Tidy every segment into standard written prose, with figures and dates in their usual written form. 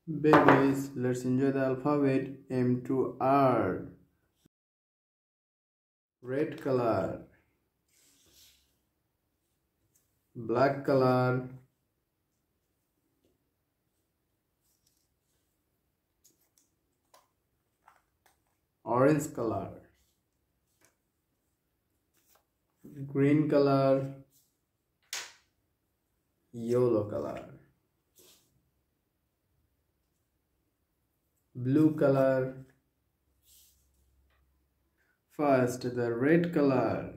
Babies, let's enjoy the alphabet. M to R. Red color, black color, orange color, green color, yellow color, blue color. First, the red color.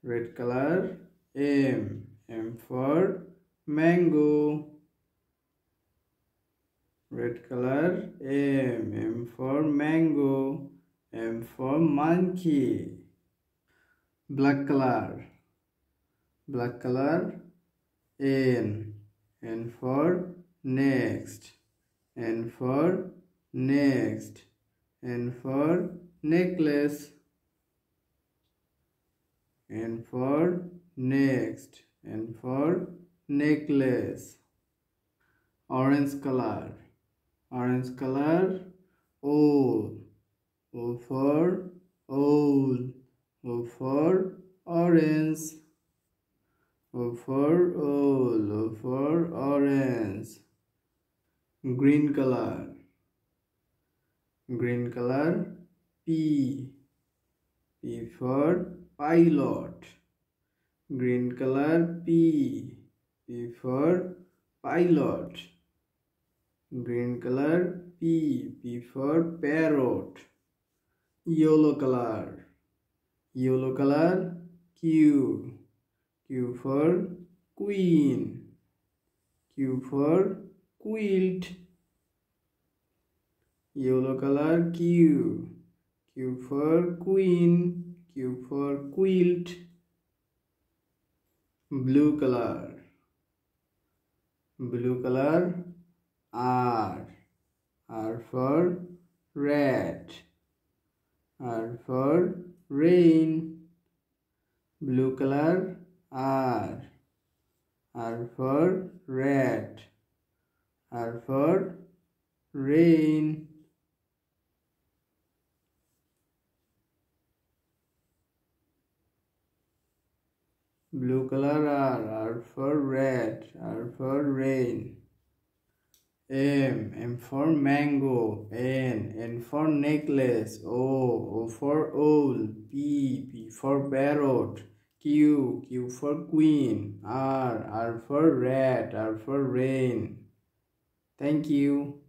Red color, M. M for mango. Red color, M. M for mango. M for monkey. Black color. Black color, N. N for next. N for next. N for necklace. N for next. N for necklace. Orange color. Orange color, O. O for owl. O for orange. O for owl. O for orange. Green color. Green color, P. P for pilot. Green color, P. P for pilot. Green color, P. P for parrot. Yellow color. Yellow color, Q. Q for queen. Q for quilt. Yellow color, Q. Q for queen. Q for quilt. Blue color. Blue color, R. R for red. R for rain. Blue color, R. R for red. R for rain. Blue color, R. R for red. R for rain. M. M for mango. N. N for necklace. O. O for owl. P. P for parrot. Q. Q for queen. R. R for red. R for rain. Thank you.